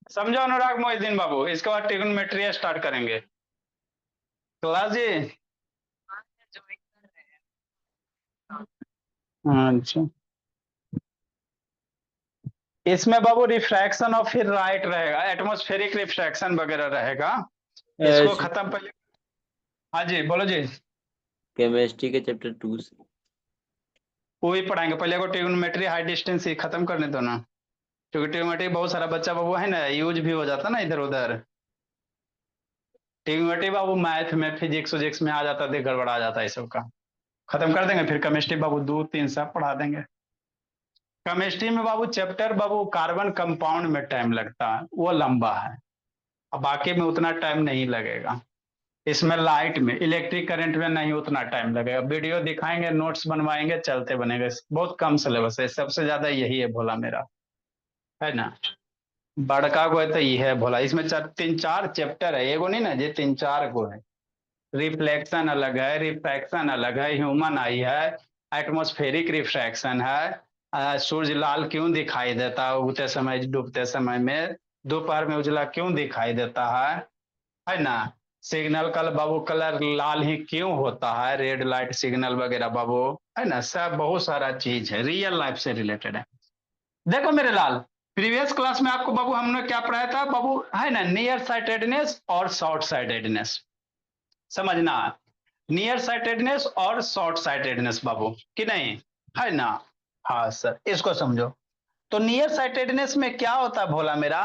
समझो अनुराग मोहिद्दीन बाबू, इसके बाद ट्रिग्नोमेट्री स्टार्ट करेंगे। क्लास जी। अच्छा, इसमें बाबू रिफ्रैक्शन और फिर राइट रहेगा, एटमॉस्फेरिक रिफ्रैक्शन वगैरह रहेगा। इसको ऐसे खत्म पहले। हाँ जी बोलो जी। केमिस्ट्री के चैप्टर 2 से। वो भी पढ़ाएंगे, पहले को ट्रिग्नोमेट्री हाई डिस्टेंस ही खत्म करने दो ना। क्योंकि ट्रिग्नोमेट्री बहुत सारा बच्चा बाबू है ना, यूज भी हो जाता ना इधर उधर। ट्रिग्नोमेट्री बाबू मैथ में फिजिक्स विजिक्स में आ जाता है, गड़बड़ा जाता है सबका। खत्म कर देंगे, फिर केमिस्ट्री बाबू दो तीन सब पढ़ा देंगे। केमिस्ट्री में बाबू चैप्टर बाबू कार्बन कंपाउंड में टाइम लगता है, वो लंबा है। अब बाकी में उतना टाइम नहीं लगेगा। इसमें लाइट में इलेक्ट्रिक करंट में नहीं उतना टाइम लगेगा, वीडियो दिखाएंगे, नोट्स बनवाएंगे, चलते बनेंगे। बहुत कम सिलेबस है, सबसे ज्यादा यही है भोला मेरा, है ना। बड़का को है तो ये है भोला, इसमें तीन चार चैप्टर है, एगो नहीं ना, ये तीन चार को है। रिफ्लेक्शन अलग है, रिफ्रैक्शन अलग है, ह्यूमन आई है, एटमॉस्फेरिक रिफ्रैक्शन है, सूरज लाल क्यों दिखाई देता है उगते समय डूबते समय में, दोपहर में उजला क्यों दिखाई देता है ना। सिग्नल कल बाबू कलर लाल ही क्यों होता है, रेड लाइट सिग्नल वगैरह बाबू, है ना। सब बहुत सारा चीज है, रियल लाइफ से रिलेटेड है। देखो मेरे लाल, प्रीवियस क्लास में आपको बाबू हमने क्या पढ़ाया था बाबू, है ना, नियर साइटेडनेस और शॉर्ट साइटेडनेस, समझना। नियर साइटेडनेस और शॉर्ट साइटेडनेस बाबू, कि नहीं, है ना। हाँ सर, इसको समझो। तो नियर साइटेडनेस में क्या होता है भोला मेरा,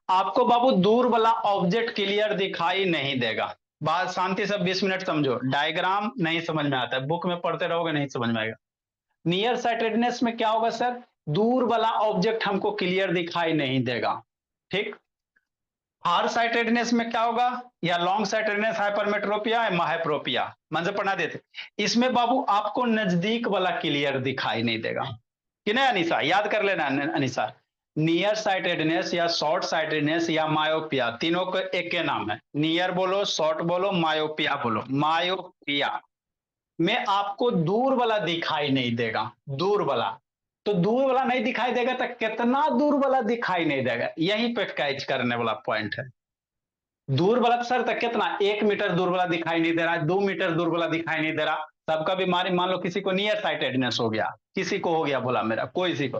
आपको बाबू दूर वाला ऑब्जेक्ट क्लियर दिखाई नहीं देगा। बात शांति से 20 मिनट समझो, डायग्राम नहीं समझ में आता है, बुक में पढ़ते रहोगे नहीं समझ में आएगा। नियर साइटेडनेस में क्या होगा सर, दूर वाला ऑब्जेक्ट हमको क्लियर दिखाई नहीं देगा, ठीक। फार साइटेडनेस में क्या होगा, या लॉन्ग साइटेडनेस हाइपरमेट्रोपिया या महाप्रोपिया, मन से पढ़ा देते। इसमें बाबू आपको नजदीक वाला क्लियर दिखाई नहीं देगा, कि नहीं अनिशा, याद कर लेना अनिशा। नियर साइटेडनेस या शॉर्ट साइटेडनेस या मायोपिया, तीनों का एक के नाम है। नियर बोलो, शॉर्ट बोलो, मायोपिया बोलो। मायोपिया में आपको दूर वाला दिखाई नहीं देगा, दूर वाला। तो दूर वाला नहीं दिखाई देगा तो कितना दूर वाला दिखाई नहीं देगा, यहीं पे कैच करने वाला पॉइंट है। दूर वाला सर तक कितना, 1 मीटर दूर वाला दिखाई नहीं दे रहा है, 2 मीटर दूर वाला दिखाई नहीं दे रहा। सबका बीमारी, मान लो किसी को नियर साइटेडनेस हो गया, किसी को हो गया बोला मेरा, कोई सी को।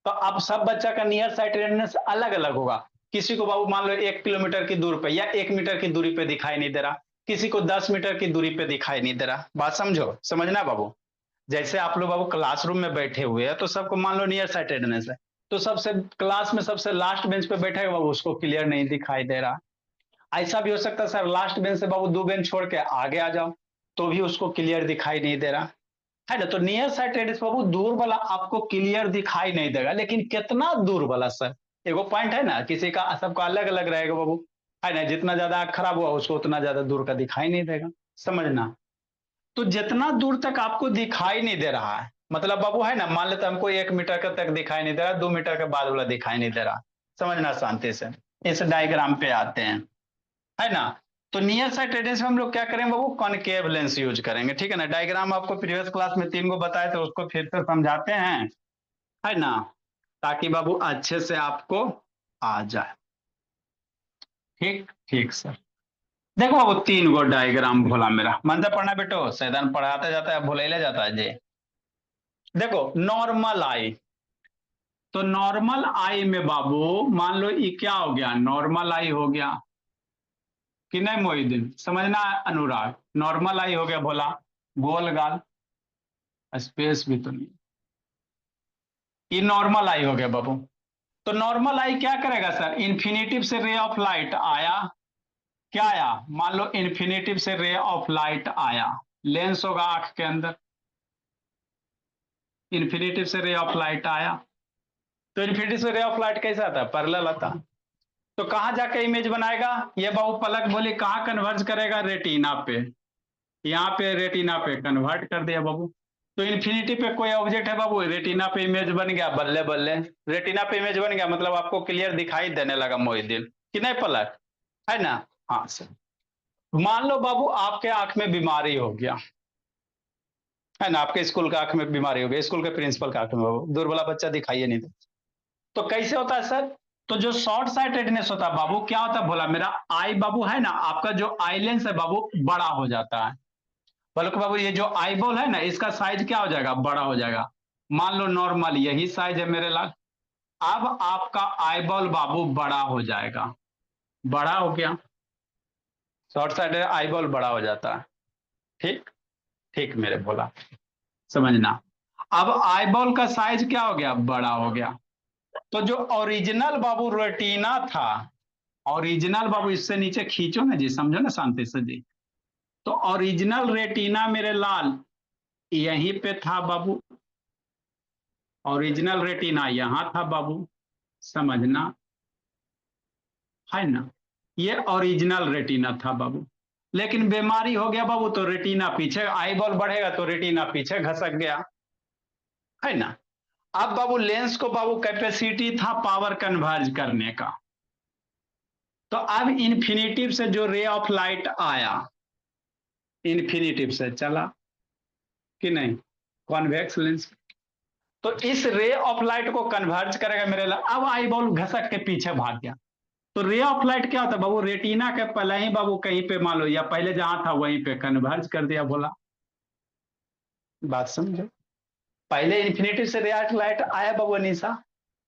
तो अब सब बच्चा का नियर साइटेडनेस अलग अलग होगा। किसी को बाबू मान लो 1 किलोमीटर की दूर पे या 1 मीटर की दूरी पे दिखाई नहीं दे रहा, किसी को 10 मीटर की दूरी पे दिखाई नहीं दे रहा। बात समझो, समझना बाबू। जैसे आप लोग बाबू क्लासरूम में बैठे हुए हैं, तो सबको मान लो नियर साइटेडनेस है, तो सबसे क्लास में सबसे लास्ट बेंच पे बैठे बाबू, उसको क्लियर नहीं दिखाई दे रहा। ऐसा भी हो सकता है सर, लास्ट बेंच से बाबू 2 बेंच छोड़ के आगे आ जाओ, तो भी उसको क्लियर दिखाई नहीं दे रहा, है ना। तो नियर साइटेड बाबू दूर वाला आपको क्लियर दिखाई नहीं देगा, लेकिन कितना दूर वाला सर, एगो पॉइंट है ना, किसी का सबका अलग अलग रहेगा बाबू, है ना। जितना ज्यादा आँख खराब हुआ उसको उतना ज्यादा दूर का दिखाई नहीं देगा, समझना। तो जितना दूर तक आपको दिखाई नहीं दे रहा है, मतलब बाबू है ना, मान लेते हमको 1 मीटर का तक दिखाई नहीं दे रहा, 2 मीटर के बाद वाला दिखाई नहीं दे रहा, समझना शांति से। इस डायग्राम पे आते हैं, है ना। तो नियर साइड टेंडेंसी में हम लोग क्या करेंगे बाबू, कॉनकेव लेंस यूज करेंगे, ठीक है ना। डायग्राम आपको प्रीवियस क्लास में 3 को बताए थे, उसको फिर से समझाते हैं, है ना, ताकि बाबू अच्छे से आपको आ जाए। ठीक ठीक सर। देखो बाबू 3 गो डायग्राम भोला मेरा, मन से पढ़ना बेटो, सैदान पढ़ाते जाता है भूले जाता है जी। देखो नॉर्मल आई, तो नॉर्मल आई में बाबू मान लो ये क्या हो गया, नॉर्मल आई हो गया, कि नहीं मोहिद्दीन, समझना अनुराग। नॉर्मल आई हो गया भोला, गोल गाल, स्पेस भी तो नहीं, ये नॉर्मल आई हो गया बाबू। तो नॉर्मल आई क्या करेगा सर, इन्फिनेटिव से रे ऑफ लाइट आया, क्या आया, मान लो इन्फिनेटिव से रे ऑफ लाइट आया, लेंस होगा आंख के अंदर, इन्फिनेटिव से रे ऑफ लाइट आया। तो इन्फिनेटिव से रे ऑफ लाइट कैसा आता है, पैरेलल आता। तो कहां जाके इमेज बनाएगा, ये बाबू पलक बोले कहां कन्वर्ज करेगा, रेटिना पे। यहाँ पे रेटिना पे कन्वर्ट कर दिया बाबू। तो इन्फिनिटी पे कोई ऑब्जेक्ट है बाबू, रेटिना पे इमेज बन गया, बल्ले बल्ले। रेटिना पे इमेज बन गया मतलब आपको क्लियर दिखाई देने लगा मोहिद्दीन, कि नहीं पलक, है ना। हाँ सर। मान लो बाबू आपके आंख में बीमारी हो गया, है ना, आपके स्कूल का आंख में बीमारी हो गई, स्कूल के प्रिंसिपल का आंख में बाबू दूर वाला बच्चा दिखाइए नहीं दे। तो कैसे होता है सर, तो जो शॉर्ट साइटेडनेस होता है बाबू क्या होता है बोला, मेरा आई बाबू है ना, आपका जो आई लेंस है बाबू बड़ा हो जाता है। बल्कि बाबू ये जो आई बॉल है ना, इसका साइज क्या हो जाएगा, बड़ा हो जाएगा। मान लो नॉर्मल यही साइज है मेरे लाल, अब आपका आई बॉल बाबू बड़ा हो जाएगा, बड़ा हो गया, शॉर्ट साइडेड आई बॉल बड़ा हो जाता है। ठीक, ठीक मेरे बोला, समझना। अब आई बॉल का साइज क्या हो गया, बड़ा हो गया। तो जो ओरिजिनल बाबू रेटिना था, ओरिजिनल बाबू इससे नीचे खींचो ना जी, समझो ना शांति से जी। तो ओरिजिनल रेटिना मेरे लाल यहीं पे था बाबू, ओरिजिनल रेटिना यहां था बाबू, समझना है ना। ये ओरिजिनल रेटिना था बाबू, लेकिन बीमारी हो गया बाबू तो रेटिना पीछे, आई बॉल बढ़ेगा तो रेटिना पीछे घसक गया, है ना। अब बाबू लेंस को बाबू कैपेसिटी था पावर कन्वर्ज करने का, तो अब इन्फिनिटिव से जो रे ऑफ लाइट आया, इन्फिनिटिव से चला कि नहीं, कॉन्वेक्स लेंस, तो इस रे ऑफ लाइट को कन्वर्ज करेगा मेरे लिए। अब आई बॉल घसक के पीछे भाग गया। तो रे ऑफ लाइट क्या होता है बाबू, रेटिना के पहले ही बाबू कहीं पे मान लो, या पहले जहां था वहीं पे कन्वर्ज कर दिया, बोला बात समझो। पहले इन्फिनिटी से रे ऑफ लाइट आया बाबू निशा,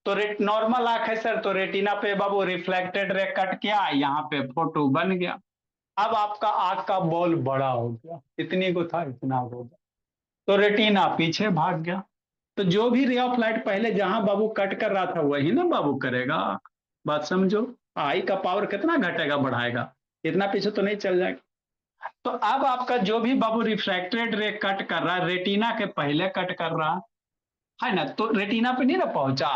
तो नॉर्मल आंख है सर, तो रेटिना पे बाबू रिफ्लेक्टेड रे कट किया, यहाँ पे फोटो बन गया। अब आपका आंख का बॉल बड़ा हो गया, इतनी को था इतना हो गया, तो रेटिना पीछे भाग गया। तो जो भी रे ऑफ लाइट पहले जहां बाबू कट कर रहा था वही ना बाबू करेगा, बात समझो। आई का पावर कितना घटेगा बढ़ाएगा, इतना पीछे तो नहीं चल जाएगा। तो अब आपका जो भी बाबू रिफ्रैक्टेड रे कट कर रहा है, रेटिना के पहले कट कर रहा है ना, तो रेटिना पे नहीं ना पहुंचा।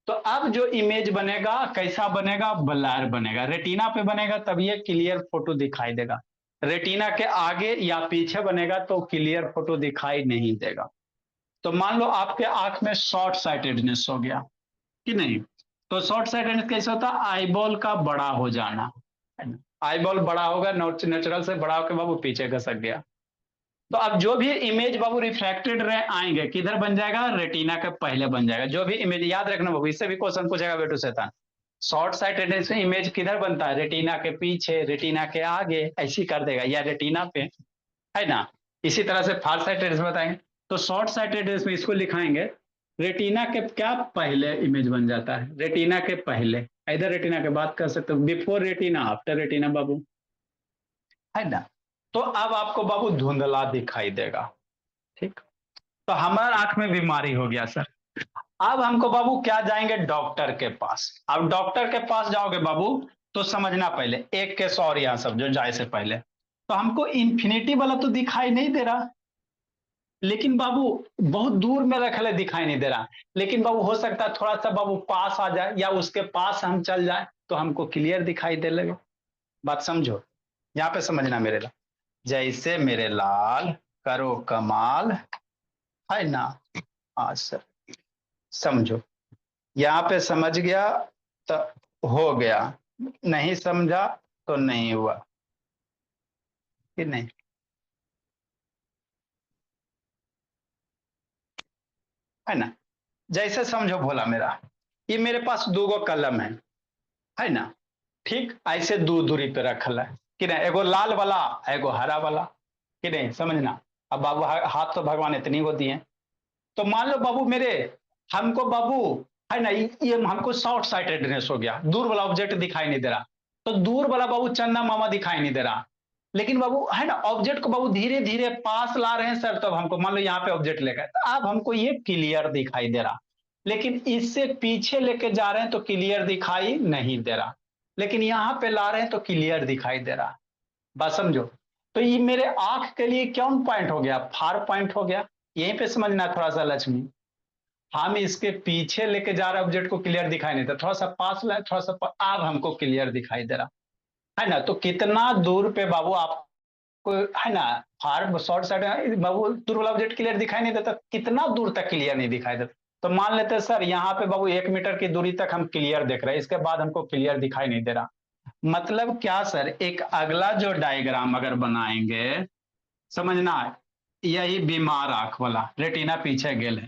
तो अब जो इमेज बनेगा कैसा बनेगा, ब्लर बनेगा, रेटिना पे बनेगा तब ये क्लियर फोटो दिखाई देगा, रेटिना के आगे या पीछे बनेगा तो क्लियर फोटो दिखाई नहीं देगा। तो मान लो आपके आंख में शॉर्ट साइटेडनेस हो गया कि नहीं, तो शॉर्ट साइटेडनेस कैसे होता है, आईबॉल का बड़ा हो जाना, आईबॉल बड़ा होगा, नेचुरल से बड़ा होकर बाबू पीछे घसक गया। तो अब जो भी इमेज बाबू रिफ्रैक्टेड रे आएंगे किधर बन जाएगा, रेटिना के पहले बन जाएगा। जो भी इमेज याद रखना बाबू, इससे भी क्वेश्चन पूछेगा बेटू शैतान, शॉर्ट साइटेडनेस में इमेज किधर बनता है, रेटिना के पीछे, रेटिना के आगे, ऐसी कर देगा, या रेटिना पे, है ना। इसी तरह से फार साइटेडनेस बताएंगे, तो शॉर्ट साइटेडनेस में इसको लिखाएंगे रेटिना के क्या पहले इमेज बन जाता है, रेटिना के पहले, इधर रेटिना के बाद कर सकते हो, बिफोर रेटिना आफ्टर रेटिना बाबू, है ना। तो अब आपको बाबू धुंधला दिखाई देगा, ठीक। तो हमारा आंख में बीमारी हो गया सर, अब हमको बाबू क्या जाएंगे, डॉक्टर के पास। अब डॉक्टर के पास जाओगे बाबू तो समझना, पहले एक केस और यहाँ सब जो जाए से पहले, तो हमको इन्फिनिटी वाला तो दिखाई नहीं दे रहा, लेकिन बाबू बहुत दूर में रखले दिखाई नहीं दे रहा, लेकिन बाबू हो सकता है थोड़ा सा बाबू पास आ जाए या उसके पास हम चल जाए तो हमको क्लियर दिखाई दे लगे, बात समझो। यहाँ पे समझना मेरे लाल, जैसे मेरे लाल करो कमाल, है ना। हाँ सर, समझो, यहाँ पे समझ गया तो हो गया, नहीं समझा तो नहीं हुआ कि नहीं, है ना। जैसे समझो भोला मेरा, ये मेरे पास दो गो कलम है ना, ठीक ऐसे दूर दूरी पे रखल है कि नहीं, एगो लाल वाला एगो हरा वाला, कि नहीं समझना। अब बाबू हाथ तो भगवान इतनी को दिए, तो मान लो बाबू मेरे, हमको बाबू है ना, ये हमको शॉर्ट साइटेडनेस हो गया, दूर वाला ऑब्जेक्ट दिखाई नहीं दे रहा, तो दूर वाला बाबू चंदा मामा दिखाई नहीं दे रहा, लेकिन बाबू है ना ऑब्जेक्ट को बाबू धीरे धीरे पास ला रहे हैं सर, तब हमको मान लो यहाँ पे ऑब्जेक्ट लेकर, तो अब हमको ये क्लियर दिखाई दे रहा, लेकिन इससे पीछे लेके जा रहे हैं तो क्लियर दिखाई नहीं दे रहा, लेकिन यहाँ पे ला रहे हैं तो क्लियर दिखाई दे रहा, बात समझो। तो ये मेरे आंख के लिए कौन पॉइंट हो गया, फार पॉइंट हो गया, यहीं पे समझना थोड़ा सा लक्ष्मी। हम इसके पीछे लेके जा रहे ऑब्जेक्ट को क्लियर दिखाई नहीं देता, थोड़ा सा पास लाए, थोड़ा सा अब हमको क्लियर दिखाई दे रहा, है ना। तो कितना दूर पे बाबू आपको है ना, फार शॉर्ट साइड बाबू दूर वाला ऑब्जेक्ट क्लियर दिखाई नहीं देता, कितना दूर तक क्लियर नहीं दिखाई देता, तो मान लेते हैं सर यहाँ पे बाबू 1 मीटर की दूरी तक हम क्लियर देख रहे हैं, इसके बाद हमको क्लियर दिखाई नहीं दे रहा। मतलब क्या सर, एक अगला जो डायग्राम अगर बनाएंगे, समझना, यही बीमार आंख वाला रेटिना पीछे गेल है,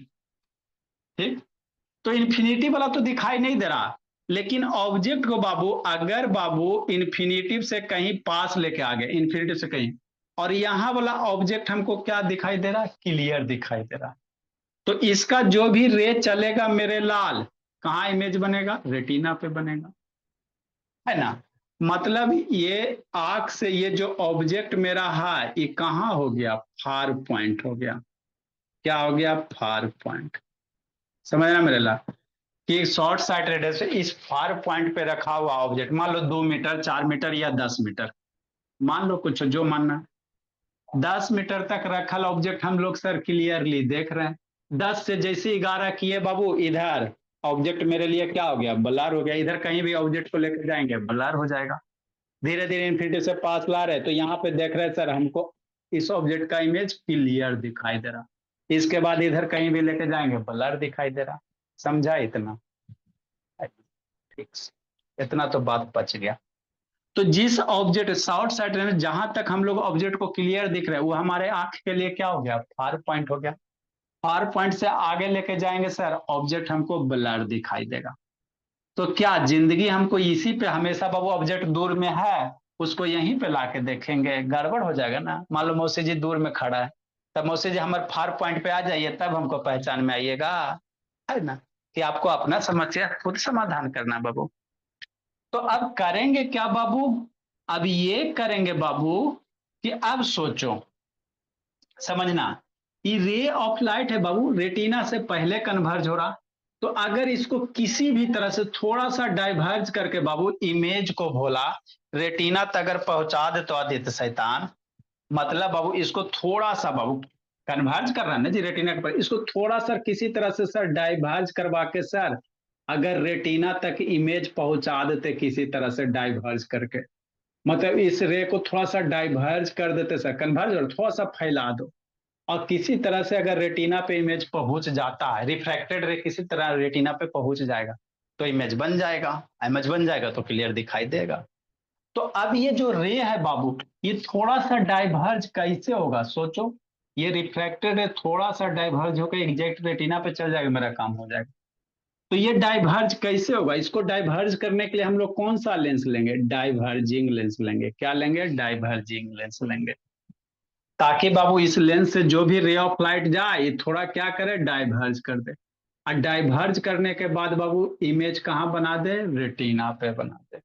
ठीक। तो इन्फिनिटी वाला तो दिखाई नहीं दे रहा, लेकिन ऑब्जेक्ट को बाबू अगर बाबू इन्फिनिटिव से कहीं पास लेके आ गए, इन्फिनिटिव से कहीं, और यहां वाला ऑब्जेक्ट हमको क्या दिखाई दे रहा है, क्लियर दिखाई दे रहा है, तो इसका जो भी रे चलेगा मेरे लाल, कहाँ इमेज बनेगा, रेटिना पे बनेगा, है ना। मतलब ये आंख से ये जो ऑब्जेक्ट मेरा है ये कहाँ हो गया, फार पॉइंट हो गया, क्या हो गया, फार पॉइंट। समझना मेरे लाल, कि शॉर्ट साइट रेडियस से इस फार पॉइंट पे रखा हुआ ऑब्जेक्ट, मान लो 2 मीटर, 4 मीटर या 10 मीटर, मान लो कुछ जो मानना, 10 मीटर तक रखल ऑब्जेक्ट हम लोग सर क्लियरली देख रहे हैं, 10 से जैसे 11 किए बाबू, इधर ऑब्जेक्ट मेरे लिए क्या हो गया, ब्लर हो गया, इधर कहीं भी ऑब्जेक्ट को लेकर जाएंगे ब्लर हो जाएगा। धीरे धीरे इन्फिनिटी से पास ला रहे, तो यहाँ पे देख रहे हैं सर हमको इस ऑब्जेक्ट का इमेज क्लियर दिखाई दे रहा, इसके बाद इधर कहीं भी लेके जाएंगे ब्लर दिखाई दे रहा। समझा इतना, ठीक, इतना तो बात बच गया। तो जिस ऑब्जेक्ट शॉर्ट साइड में जहां तक हम लोग ऑब्जेक्ट को क्लियर दिख रहे हैं वो हमारे आंख के लिए क्या हो गया, फार पॉइंट हो गया। फार पॉइंट से आगे लेके जाएंगे सर ऑब्जेक्ट हमको ब्लर दिखाई देगा। तो क्या जिंदगी हमको इसी पे हमेशा बाबू, ऑब्जेक्ट दूर में है उसको यहीं पे लाके देखेंगे, गड़बड़ हो जाएगा ना। मान लो मौसी जी दूर में खड़ा है, तब मौसी जी हमारे फार पॉइंट पे आ जाइए तब हमको पहचान में आइएगा, है ना, कि आपको अपना समस्या खुद समाधान करना बाबू। तो अब करेंगे क्या बाबू, अब ये करेंगे बाबू कि अब सोचो, समझना, ये रे ऑफ लाइट है बाबू, रेटिना से पहले कन्वर्ज हो रहा, तो अगर इसको किसी भी तरह से थोड़ा सा डाइवर्ज करके बाबू इमेज को भोला रेटिना तक अगर पहुंचा दे तो आदित्य शैतान, मतलब बाबू इसको थोड़ा सा बाबू कन्वर्ज कर रहा है ना जी रेटिना पर, इसको थोड़ा सा किसी तरह से सर डाइवर्ज करवा के सर अगर रेटिना तक इमेज पहुंचा देते किसी तरह से डाइवर्ज करके, मतलब इस रे को थोड़ा सा डाइवर्ज कर देते सर, कन्वर्ज और थोड़ा सा फैला दो, और किसी तरह से अगर रेटिना पे इमेज पहुंच जाता है, रिफ्रैक्टेड रे किसी तरह रेटिना पे पहुंच जाएगा तो इमेज बन जाएगा, इमेज बन जाएगा तो क्लियर दिखाई देगा। तो अब ये जो रे है बाबू ये थोड़ा सा डाइवर्ज कैसे होगा, सोचो, ये रिफ्रैक्टेड रे थोड़ा सा डाइवर्ज होकर एग्जैक्ट रेटिना पे चल जाएगा, मेरा काम हो जाएगा। तो ये डाइवर्ज कैसे होगा, इसको डाइवर्ज करने के लिए हम लोग कौन सा लेंस लेंगे, डाइवर्जिंग लेंस लेंगे, क्या लेंगे, डाइवर्जिंग लेंस लेंगे, ताकि बाबू इस लेंस से जो भी रे ऑफ लाइट जाए ये थोड़ा क्या करे, डाइवर्ज कर दे, और डाइवर्ज करने के बाद बाबू इमेज कहाँ बना दे, रेटिना पे बना दे।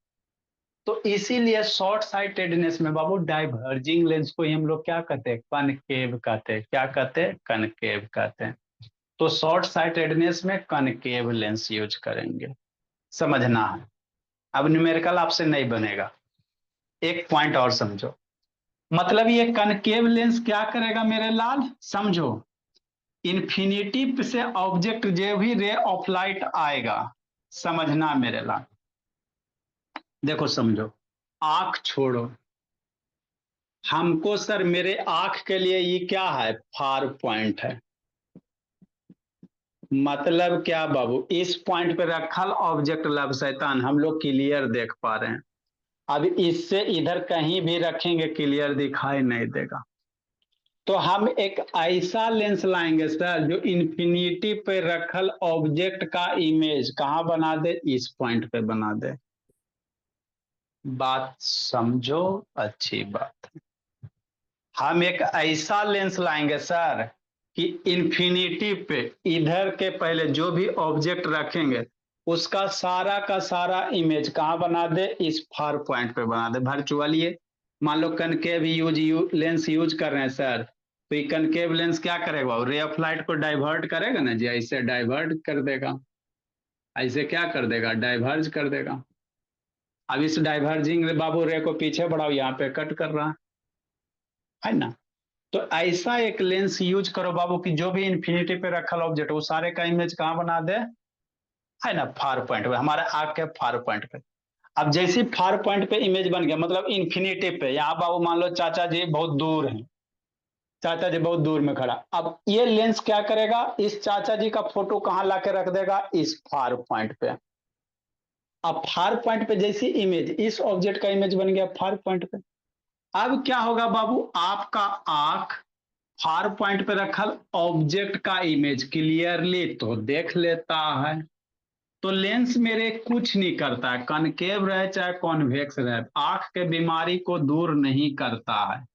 तो इसीलिए शॉर्ट साइटेडनेस में बाबू डाइवर्जिंग लेंस को ही हम लोग क्या कहते हैं, कनकेव कहते हैं, क्या कहते हैं, कनकेव कहते हैं। तो शॉर्ट साइटेडनेस में कनकेव लेंस यूज करेंगे, समझना है। अब न्यूमेरिकल आपसे नहीं बनेगा, एक पॉइंट और समझो, मतलब ये कनकेव लेंस क्या करेगा मेरे लाल, समझो, इन्फिनिटी से ऑब्जेक्ट जो भी रे ऑफ लाइट आएगा, समझना मेरे लाल, देखो समझो, आंख छोड़ो, हमको सर मेरे आंख के लिए ये क्या है, फार पॉइंट है, मतलब क्या बाबू, इस पॉइंट पे रखल ऑब्जेक्ट लब शैतान हम लोग क्लियर देख पा रहे हैं, अब इससे इधर कहीं भी रखेंगे क्लियर दिखाई नहीं देगा। तो हम एक ऐसा लेंस लाएंगे सर जो इन्फिनिटी पे रखल ऑब्जेक्ट का इमेज कहाँ बना दे, इस पॉइंट पे बना दे। बात समझो, अच्छी बात है। हम एक ऐसा लेंस लाएंगे सर कि इन्फिनिटी पे इधर के पहले जो भी ऑब्जेक्ट रखेंगे उसका सारा का सारा इमेज कहाँ बना दे, इस फार पॉइंट पे बना दे, वर्चुअल। ये मान लो कनकेव लेंस यूज कर रहे हैं सर, तो ये कनकेव लेंस क्या करेगा, रे ऑफ लाइट को डाइवर्ट करेगा ना जी, ऐसे डाइवर्ट कर देगा, ऐसे क्या कर देगा, डाइवर्ज कर देगा। अब इस डाइवर्जिंग बाबू रे को पीछे बढ़ाओ, यहाँ पे कट कर रहा है ना। तो ऐसा एक लेंस यूज करो बाबू कि जो भी इन्फिनिटी पे रखल ऑब्जेक्ट वो सारे का इमेज कहाँ बना दे, है ना, फार पॉइंट पे, हमारे आंख के फार पॉइंट पे। अब जैसे फार पॉइंट पे इमेज बन गया, मतलब इन्फिनिटी पे, यहाँ बाबू मान लो चाचा जी बहुत दूर हैं, चाचा जी बहुत दूर में खड़ा, अब ये लेंस क्या करेगा, इस चाचा जी का फोटो कहाँ ला के रख देगा, इस फार पॉइंट पे। अब फार पॉइंट पे जैसी इमेज, इस ऑब्जेक्ट का इमेज बन गया फार पॉइंट पे। अब क्या होगा बाबू, आपका आंख फार पॉइंट पे रखल ऑब्जेक्ट का इमेज क्लियरली तो देख लेता है, तो लेंस मेरे कुछ नहीं करता है, कनकेव रहे चाहे कॉन्वेक्स रहे, आंख के बीमारी को दूर नहीं करता है।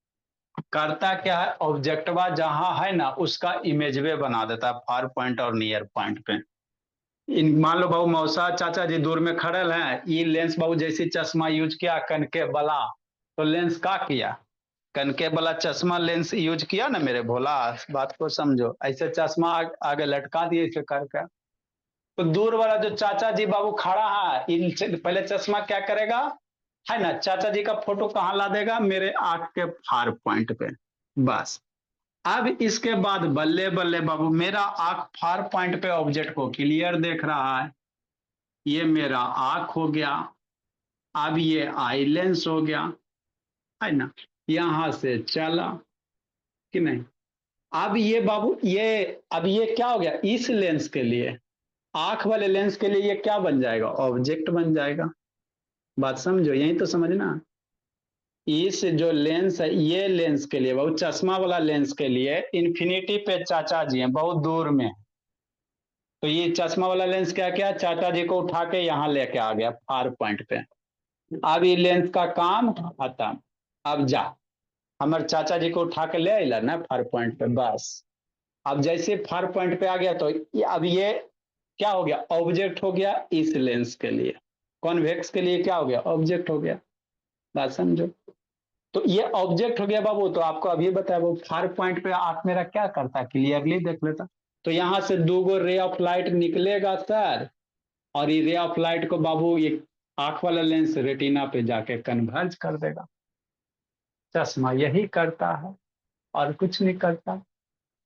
करता क्या है, ऑब्जेक्टिवा जहां है ना उसका इमेजवे बना देता है फार पॉइंट और नियर पॉइंट पे। इन मान लो बाबू मौसा चाचा जी दूर में खड़े हैं, ये लेंस बाबू जैसे चश्मा यूज किया कनकेव वाला, तो लेंस का किया, कनकेव वाला चश्मा लेंस यूज किया ना मेरे भोला, बात को समझो, ऐसे चश्मा आगे लटका दिए इसे करके, तो दूर वाला जो चाचा जी बाबू खड़ा है, पहले चश्मा क्या करेगा, है ना, चाचा जी का फोटो कहाँ ला देगा, मेरे आंख के फार पॉइंट पे। बस अब इसके बाद बल्ले बल्ले बाबू मेरा आंख फार पॉइंट पे ऑब्जेक्ट को क्लियर देख रहा है, ये मेरा आंख हो गया। अब ये आई लेंस हो गया, है ना, यहां से चला कि नहीं। अब ये बाबू ये, अब ये क्या हो गया, इस लेंस के लिए, आंख वाले लेंस के लिए ये क्या बन जाएगा, ऑब्जेक्ट बन जाएगा। बात समझो, यही तो समझना। इस जो लेंस है, ये लेंस के लिए, बहुत चश्मा वाला लेंस के लिए इन्फिनिटी पे चाचा जी हैं, बहुत दूर में। तो ये चश्मा वाला लेंस क्या किया, चाचा जी को उठा के यहाँ लेके आ गया फार पॉइंट पे। अब ये लेंस का काम खत्म। अब जा, हमारे चाचा जी को उठा के ले अला ना फार पॉइंट पे, बस। अब जैसे फार पॉइंट पे आ गया तो अब ये क्या हो गया, ऑब्जेक्ट हो गया इस लेंस के लिए, कॉन्वेक्स के लिए क्या हो गया, ऑब्जेक्ट हो गया। बात समझो, तो ये ऑब्जेक्ट हो गया बाबू। तो आपको अभी बताया वो फार पॉइंट पे आंख मेरा क्या करता, क्लियरली देख लेता। तो यहां से दो गो रे ऑफ लाइट निकलेगा सर, और ये रे ऑफ लाइट को बाबू ये आंख वाला लेंस रेटिना पे जाके कन्वर्ज कर देगा। चश्मा यही करता है और कुछ नहीं करता।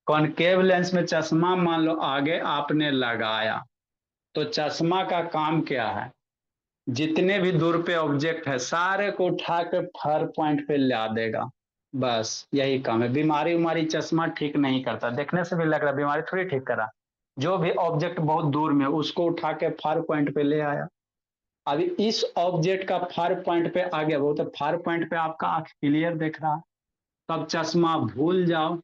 कॉनकेव लेंस में चश्मा मान लो आगे आपने लगाया, तो चश्मा का काम क्या है, जितने भी दूर पे ऑब्जेक्ट है सारे को उठा के फार पॉइंट पे ला देगा। बस यही काम है। बीमारी उमारी चश्मा ठीक नहीं करता, देखने से भी लग रहा बीमारी थोड़ी ठीक करा। जो भी ऑब्जेक्ट बहुत दूर में उसको उठा के फार पॉइंट पे ले आया। अभी इस ऑब्जेक्ट का फार पॉइंट पे आ गया, वो तो फार पॉइंट पे आपका आंख क्लियर देख रहा है, तब चश्मा भूल जाओ।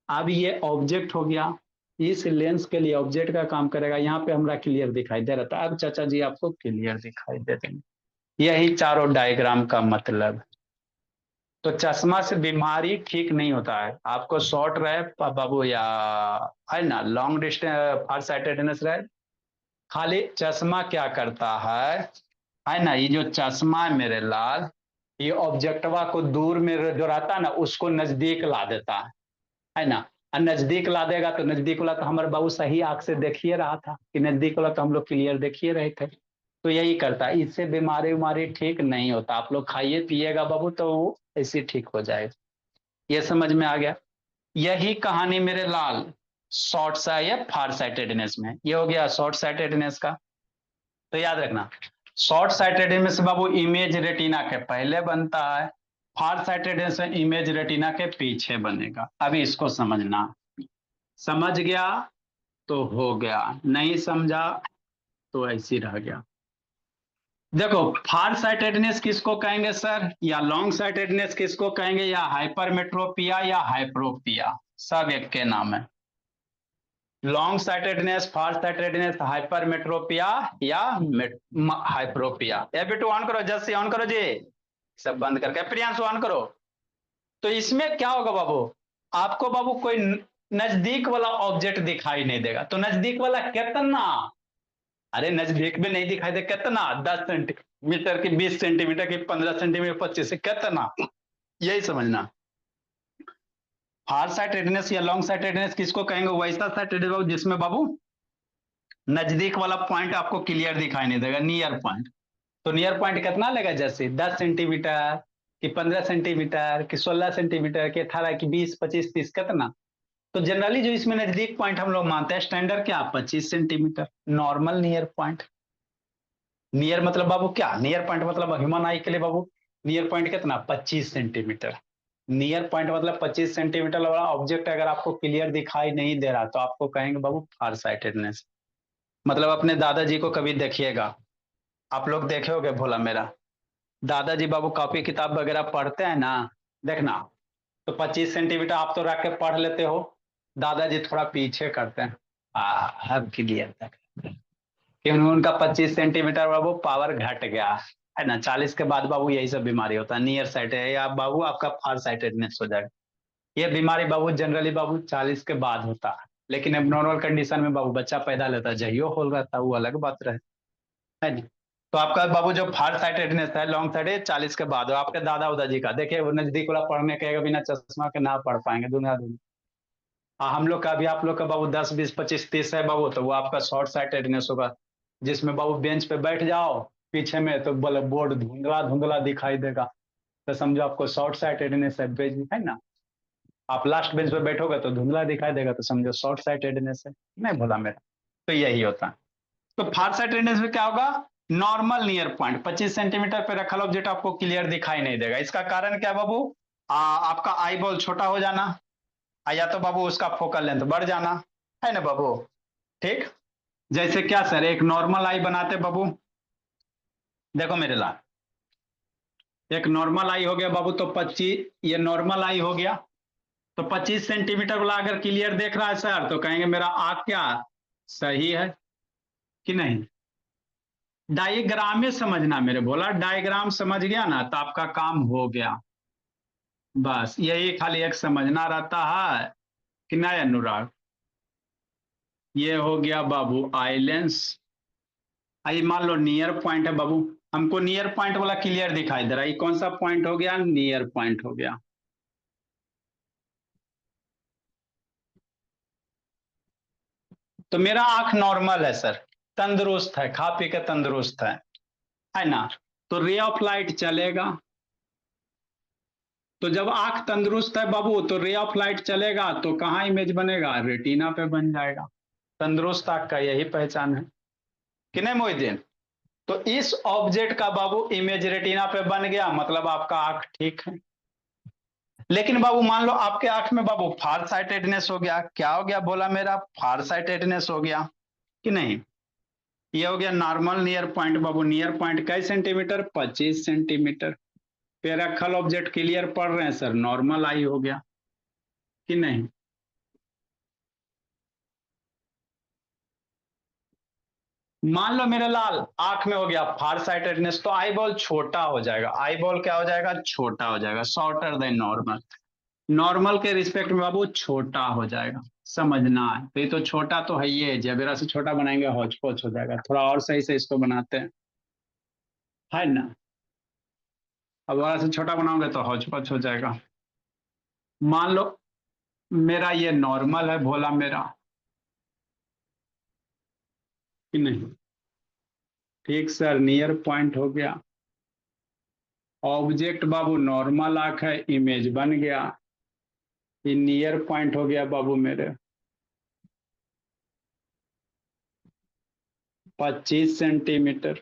अब ये ऑब्जेक्ट हो गया, इस लेंस के लिए ऑब्जेक्ट का काम करेगा। यहाँ पे हमारा क्लियर दिखाई दे रहा था, अब चाचा जी आपको क्लियर दिखाई दे देंगे। यही चारों डायग्राम का मतलब। तो चश्मा से बीमारी ठीक नहीं होता है, आपको शॉर्ट रहे बाबू या है ना लॉन्ग डिस्टेंस फार साइटेडनेस रहे, खाली चश्मा क्या करता है ना, ये जो चश्मा है मेरे लाल, ये ऑब्जेक्टवा को दूर में जो रहता है ना उसको नजदीक ला देता है ना। और नजदीक ला देगा तो नजदीक वाला तो हमारे बाबू सही आंख से देखिए रहा था कि नजदीक वाला तो हम लोग क्लियर देखिए रहे थे। तो यही करता है, इससे बीमारी उमारी ठीक नहीं होता। आप लोग खाइए पिएगा बाबू तो ऐसे ठीक हो जाएगा। ये समझ में आ गया। यही कहानी मेरे लाल शॉर्ट सा या फार साइटेडनेस में, ये हो गया शॉर्ट साइटेडनेस का। तो याद रखना, शॉर्ट साइटेडनेस बाबू इमेज रेटिना के पहले बनता है, फार साइटेडनेस में इमेज रेटिना के पीछे बनेगा। अभी इसको समझना, समझ गया तो हो गया, नहीं समझा तो ऐसे रह गया। देखो फार साइटेडनेस किसको कहेंगे सर, या लॉन्ग साइटेडनेस किसको कहेंगे, या हाइपरमेट्रोपिया या हाइप्रोपिया, सब एक के नाम है। लॉन्ग साइटेडनेस, फार साइटेडनेस, हाइपरमेट्रोपिया या हाइप्रोपिया। ए बेटू ऑन करो, जस्ट ऑन करो जी, सब बंद करके प्रियांशु ऑन करो। तो इसमें क्या होगा बाबू, आपको बाबू कोई नजदीक वाला ऑब्जेक्ट दिखाई नहीं देगा। तो नजदीक वाला कितना, अरे नजदीक में नहीं दिखाई दे कितना, 10 सेंटीमीटर की, 20 सेंटीमीटर की, 15 सेंटीमीटर, 25 कितना, यही समझना। फार साइटेडनेस या लॉन्ग साइटेडनेस किसको कहेंगे, वैसा साइटेडनेस जिसमें बाबू नजदीक वाला पॉइंट आपको क्लियर दिखाई नहीं देगा, नियर पॉइंट। तो नियर पॉइंट कितना लेगा, जैसे 10 सेंटीमीटर कि 15 सेंटीमीटर कि 16 सेंटीमीटर कि 18 कि 20 25 30 कितना। तो जनरली जो इसमें नजदीक पॉइंट हम लोग मानते हैं स्टैंडर्ड क्या, 25 centimetre normal near point. Near मतलब बाबू क्या, नियर पॉइंट मतलब ह्यूमन आई के लिए बाबू नियर पॉइंट कितना, 25 सेंटीमीटर। नियर पॉइंट मतलब 25 सेंटीमीटर वाला ऑब्जेक्ट अगर आपको क्लियर दिखाई नहीं दे रहा तो आपको कहेंगे बाबू फार साइटेडनेस। मतलब अपने दादाजी को कभी देखिएगा, आप लोग देखे होगे भोला मेरा, दादाजी बाबू कॉपी किताब वगैरह पढ़ते हैं ना, देखना, तो 25 सेंटीमीटर आप तो रख के पढ़ लेते हो, दादाजी थोड़ा पीछे करते हैं, अब क्लियर तक। कि उनका 25 सेंटीमीटर बाबू पावर घट गया है ना। 40 के बाद बाबू यही सब बीमारी होता है, नियर साइट है या बाबू आपका फार साइटेडनेस हो जाएगा। ये बीमारी बाबू जनरली बाबू 40 के बाद होता है, लेकिन अब नॉर्मल कंडीशन में बाबू बच्चा पैदा लेता है जहियो होल रहता है वो अलग बात रहे, है नहीं। तो आपका बाबू जो फार साइटेडनेस है लॉन्ग साइड 40 के बाद हो, आपके दादा उदा जी का देखिए वो नजदीक वाला पढ़ने कहेगा बिना चश्मा के ना पढ़ पाएंगे दुनिया दुनिया। हम लोग का भी आप लोग का बाबू 10 20 25 30 है बाबू, तो वो आपका शॉर्ट साइटेडनेस होगा, जिसमें बाबू बेंच पे बैठ जाओ पीछे में तो बोर्ड धुंधला धुंधला दिखाई देगा, तो समझो आपको शॉर्ट साइटेडनेस है ना। आप लास्ट बेंच पे बैठोगे तो धुंधला दिखाई देगा, तो समझो शॉर्ट साइटेडनेस है, नहीं बोला मेरा। तो यही होता है। तो फार साइटेडनेस में क्या होगा, नॉर्मल नियर पॉइंट 25 सेंटीमीटर पे रखा ऑब्जेक्ट आपको क्लियर दिखाई नहीं देगा। इसका कारण क्या बाबू, आपका आई बॉल छोटा हो जाना, या तो बाबू उसका फोकल लेंथ बढ़ जाना, है ना बाबू। ठीक, जैसे क्या सर, एक नॉर्मल आई बनाते बाबू, देखो मेरे लाल, एक नॉर्मल आई हो गया बाबू, तो 25, ये नॉर्मल आई हो गया, तो 25 सेंटीमीटर वाला अगर क्लियर देख रहा है सर तो कहेंगे मेरा आंख क्या सही है कि नहीं। डायग्राम में समझना मेरे, बोला डायग्राम समझ गया ना तो आपका काम हो गया, बस यही खाली एक समझना रहता है कि नहीं अनुराग। ये हो गया बाबू आई लेंस। आइए मान लो नियर पॉइंट है बाबू, हमको नियर पॉइंट वाला क्लियर दिखाई दे रहा है, ये कौन सा पॉइंट हो गया, नियर पॉइंट हो गया। तो मेरा आंख नॉर्मल है सर, तंदुरुस्त है, खा पी के तंदुरुस्त है ना। तो रे ऑफ लाइट चलेगा, तो जब आंख तंदुरुस्त है बाबू तो रे ऑफ लाइट चलेगा तो कहाँ इमेज बनेगा, रेटिना पे बन जाएगा। तंदुरुस्त आंख का यही पहचान है कि नहीं मोहिद्दीन। तो इस ऑब्जेक्ट का बाबू इमेज रेटिना पे बन गया, मतलब आपका आंख ठीक है। लेकिन बाबू मान लो आपके आंख में बाबू फार साइटेडनेस हो गया, क्या हो गया बोला मेरा, फार साइटेडनेस हो गया कि नहीं। ये हो गया नॉर्मल नियर पॉइंट बाबू, नियर पॉइंट कई सेंटीमीटर, 25 सेंटीमीटर पे रखल ऑब्जेक्ट क्लियर पढ़ रहे हैं सर, नॉर्मल आई हो गया कि नहीं। मान लो मेरे लाल आंख में हो गया फार साइटेडनेस, तो आई बॉल छोटा हो जाएगा, आई बॉल क्या हो जाएगा, छोटा हो जाएगा, शॉर्टर देन नॉर्मल। नॉर्मल के रिस्पेक्ट में बाबू छोटा हो जाएगा, समझना है। तो ये तो छोटा तो है, ये जबेरा से छोटा बनाएंगे हौच पौच हो जाएगा, थोड़ा और सही से इसको बनाते हैं, है ना। अब बड़ा से छोटा बनाओगे तो हौच पौच हो जाएगा। मान लो मेरा ये नॉर्मल है भोला मेरा कि नहीं। ठीक सर, नियर पॉइंट हो गया, ऑब्जेक्ट बाबू नॉर्मल आंख है, इमेज बन गया, ये नियर पॉइंट हो गया बाबू मेरे 25 सेंटीमीटर,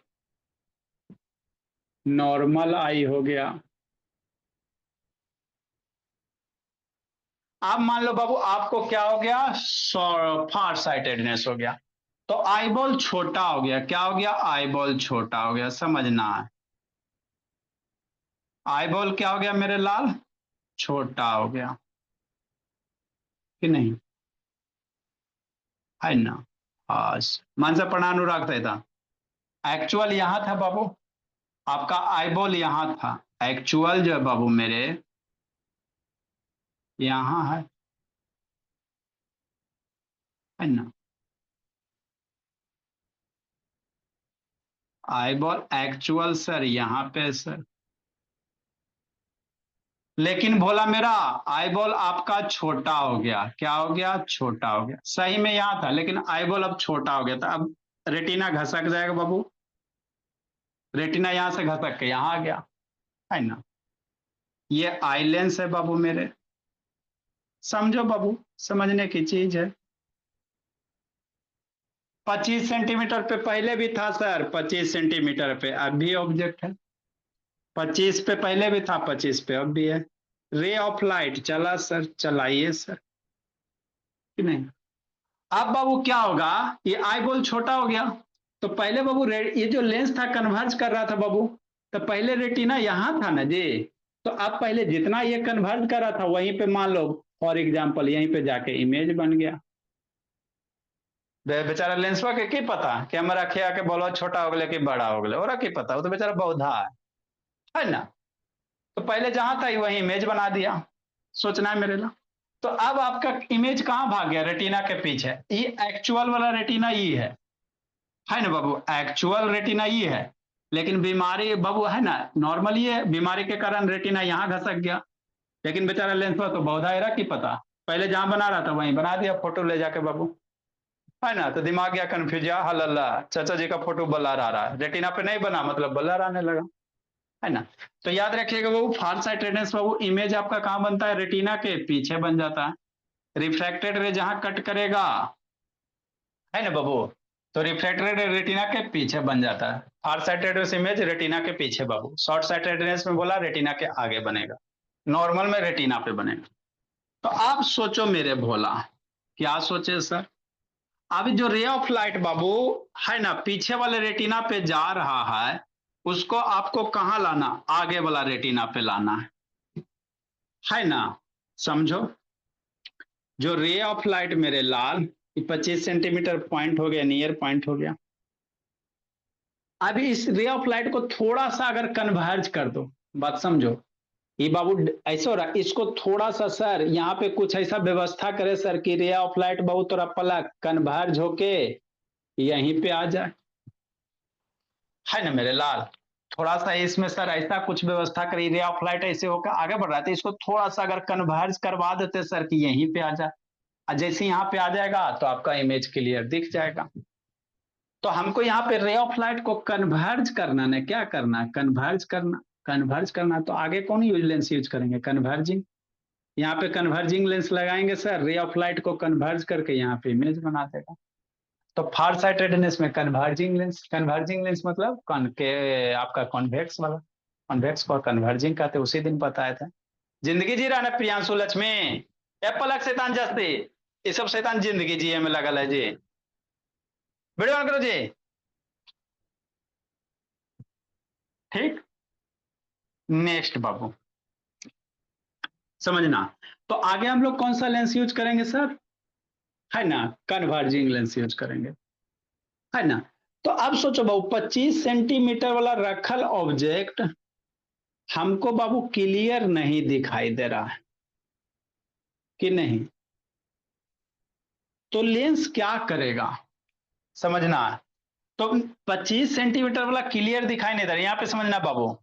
नॉर्मल आई हो गया। अब मान लो बाबू आपको क्या हो गया, फार साइटेडनेस हो गया, तो आई बॉल छोटा हो गया, क्या हो गया, आई बॉल छोटा हो गया, समझना है। आई बॉल क्या हो गया मेरे लाल, छोटा हो गया कि नहीं, है ना। हाँ, मन से पढ़ा अनुराग था। एक्चुअल यहां था बाबू, आपका आई बॉल यहां था, एक्चुअल जो है बाबू मेरे यहां है ना। आई बॉल एक्चुअल सर यहाँ पे सर, लेकिन बोला मेरा आई बॉल आपका छोटा हो गया, क्या हो गया, छोटा हो गया, सही में यहाँ था लेकिन आई बॉल अब छोटा हो गया था। अब रेटिना घसक जाएगा बाबू, रेटिना यहां से घसक के यहाँ आ गया, है ना। ये आई लेंस है बाबू मेरे, समझो बाबू, समझने की चीज है। 25 सेंटीमीटर पे पहले भी था सर, 25 सेंटीमीटर पे अब भी ऑब्जेक्ट है, 25 पे पहले भी था, 25 पे अब भी है। रे ऑफ लाइट चला सर, चलाइए सर कि नहीं। अब बाबू क्या होगा, ये आई बॉल छोटा हो गया, तो पहले बाबू ये जो लेंस था कन्वर्ज कर रहा था बाबू, तो पहले रेटिना यहां था ना जी, तो अब पहले जितना ये कन्वर्ज कर रहा था वहीं पे मान लो फॉर एग्जाम्पल यहीं पे जाके इमेज बन गया, बेचारा लेंसवा के की पता कैमरा खिया के बोलो छोटा हो गया कि बड़ा हो गया, और की पता, वो तो बेचारा बौधा है ना। तो पहले जहां था वही इमेज बना दिया, सोचना है मेरे लिए। तो अब आपका इमेज कहां भाग गया, रेटिना के पीछे, ये एक्चुअल वाला रेटिना ये है ना बाबू, एक्चुअल रेटिना ये है, लेकिन बीमारी बाबू है ना नॉर्मल ये है, बीमारी के कारण रेटिना यहाँ घसक गया, लेकिन बेचारा लेंस पर तो बौधा है की पता, पहले जहां बना रहा था वहीं बना दिया फोटो ले जाके बाबू, है ना। तो दिमाग गया कंफ्यूज, हल्ला चाचा जी का फोटो ब्लर आ रहा है, रेटिना पे नहीं बना मतलब ब्लर आने लगा, है ना। तो याद रखिएगा बाबू, फार साइटेडनेस बाबू इमेज आपका कहां बनता है, रेटिना के पीछे बन जाता है। रिफ्रैक्टेड रे जहां कट करेगा, है ना बाबू, तो रिफ्रैक्टेड रेटिना के पीछे बन जाता है। फार साइटेडनेस इमेज रेटिना के पीछे बाबू, शॉर्ट साइटेडनेस में बोला रेटिना के आगे बनेगा, नॉर्मल में रेटिना पे बनेगा। तो आप सोचो मेरे भोला, क्या सोचे सर, अभी जो रे ऑफ लाइट बाबू है ना पीछे वाले रेटिना पे जा रहा है, उसको आपको कहां लाना, आगे वाला रेटिना पे लाना है ना। समझो, जो रे ऑफ लाइट मेरे लाल 25 सेंटीमीटर पॉइंट हो गया, नियर पॉइंट हो गया। अभी इस रे ऑफ लाइट को थोड़ा सा अगर कन्वर्ज कर दो, बात समझो, ये बाबू ऐसा हो रहा, इसको थोड़ा सा सर यहाँ पे कुछ ऐसा व्यवस्था करे सर कि रे ऑफ लाइट बाबू थोड़ा पलक कन्वर्ज होके यहीं पे आ जाए, है ना मेरे लाल। थोड़ा सा इसमें सर ऐसा कुछ व्यवस्था करिए, रे ऑफ लाइट ऐसे होकर आगे बढ़ रहा है, तो इसको थोड़ा सा अगर कन्वर्ज करवा देते सर कि यहीं पे आ जाए, और जैसे यहाँ पे आ जाएगा तो आपका इमेज क्लियर दिख जाएगा। तो हमको यहाँ पे रे ऑफ लाइट को कन्वर्ज करना ना, क्या करना, कन्वर्ज करना, कन्वर्ज करना, तो आगे कौन यूज लेंस यूज करेंगे, कन्वर्जिंग, यहाँ पे कन्वर्जिंग लेंस लगाएंगे सर, रे ऑफ लाइट को कन्वर्ज करके यहाँ पे इमेज बना देगा। तो फार साइटेडनेस में कन्वर्जिंग लेंस मतलब के आपका कॉन्वेक्स वाला, कॉन्वेक्स को कन्वर्जिंग कहते, उसी दिन बताया था। जिंदगी जी रहा ना प्रियांशु लक्ष्मी, पलक शैतान जस्ती, ये सब शैतान जिंदगी जिए में लगल है जी, वीडियो ऑन करो जी, ठीक। नेक्स्ट बाबू समझना, तो आगे हम लोग कौन सा लेंस यूज करेंगे सर, है ना, कन्वर्जिंग लेंस यूज करेंगे, है ना। तो अब सोचो बाबू 25 सेंटीमीटर वाला रखल ऑब्जेक्ट हमको बाबू क्लियर नहीं दिखाई दे रहा है कि नहीं, तो लेंस क्या करेगा, समझना। तो 25 सेंटीमीटर वाला क्लियर दिखाई नहीं दे रहा, यहां पे समझना बाबू,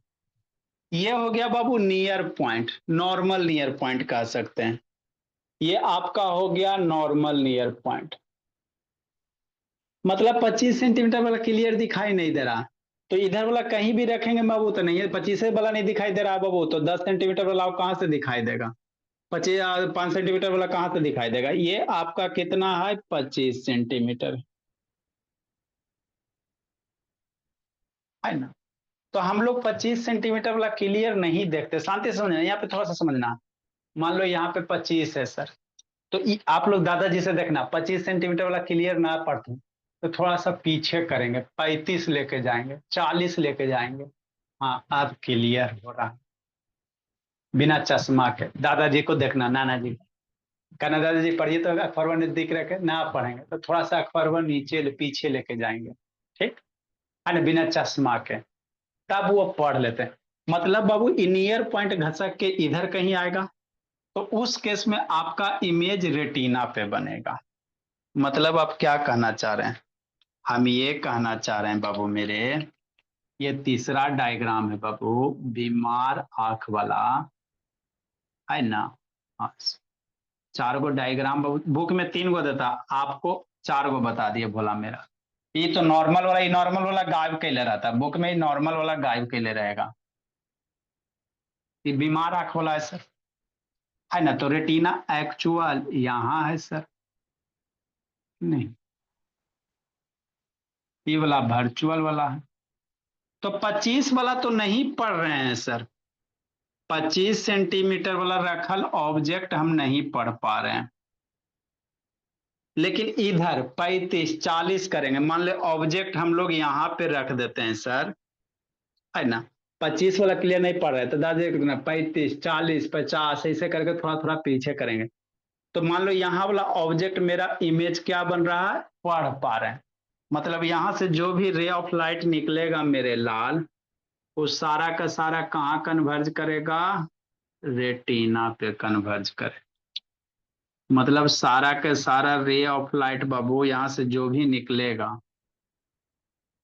ये हो गया बाबू near point, normal near point कह सकते हैं, ये आपका हो गया नॉर्मल नियर पॉइंट, मतलब 25 सेंटीमीटर वाला क्लियर दिखाई नहीं दे रहा, तो इधर वाला कहीं भी रखेंगे बाबू तो नहीं है, 25 वाला नहीं दिखाई दे रहा बाबू, तो 10 सेंटीमीटर वाला कहां से दिखाई देगा, 5 सेंटीमीटर वाला कहां से दिखाई देगा, ये आपका कितना है 25 सेंटीमीटर, है ना। तो हम लोग 25 सेंटीमीटर वाला क्लियर नहीं देखते, शांति से समझना, यहाँ पे थोड़ा सा समझना, मान लो यहाँ पे 25 है सर, तो आप लोग दादाजी से देखना 25 सेंटीमीटर वाला क्लियर ना पढ़ते तो थोड़ा सा पीछे करेंगे, 35 लेके जाएंगे, 40 लेके जाएंगे, हाँ अब क्लियर हो रहा, बिना चश्मा के दादाजी को देखना, नाना जी कहना दादाजी पढ़िए, तो अखबार नजदीक रखे ना पढ़ेंगे तो थोड़ा सा अखबार नीचे पीछे लेके जाएंगे, ठीक है ना, बिना चश्मा के, तब वो पढ़ लेते हैं। मतलब बाबू नियर पॉइंट घसक के इधर कहीं आएगा, तो उस केस में आपका इमेज रेटिना पे बनेगा। मतलब आप क्या कहना चाह रहे हैं, हम ये कहना चाह रहे हैं बाबू मेरे, ये तीसरा डायग्राम है बाबू, बीमार आंख वाला, है ना। हाँ, 4 गो डायग्राम बाबू बुक में 3 गो देता, आपको 4 गो बता दिए भोला मेरा, ये तो नॉर्मल वाला, ये नॉर्मल वाला गायब कैले रहता बुक में, नॉर्मल वाला गायब कैले रहेगा, ये बीमार आंख वाला है सर, है ना। तो रेटिना एक्चुअल यहाँ है सर, नहीं, ये वाला वर्चुअल वाला है, तो 25 वाला तो नहीं पढ़ रहे हैं सर, 25 सेंटीमीटर वाला रखल ऑब्जेक्ट हम नहीं पढ़ पा रहे हैं, लेकिन इधर 35 40 करेंगे, मान ले ऑब्जेक्ट हम लोग यहाँ पे रख देते हैं सर, है ना। 25 वाला क्लियर नहीं पढ़ रहे तो दादी 35 40 50 ऐसे करके थोड़ा थोड़ा पीछे करेंगे, तो मान लो यहाँ वाला ऑब्जेक्ट मेरा इमेज क्या बन रहा है, पढ़ पा रहे हैं। मतलब यहां से जो भी रे ऑफ लाइट निकलेगा मेरे लाल, वो सारा का सारा कहाँ कन्वर्ज करेगा, रेटिना पे कन्वर्ज करे। मतलब सारा का सारा रे ऑफ लाइट बाबू यहाँ से जो भी निकलेगा,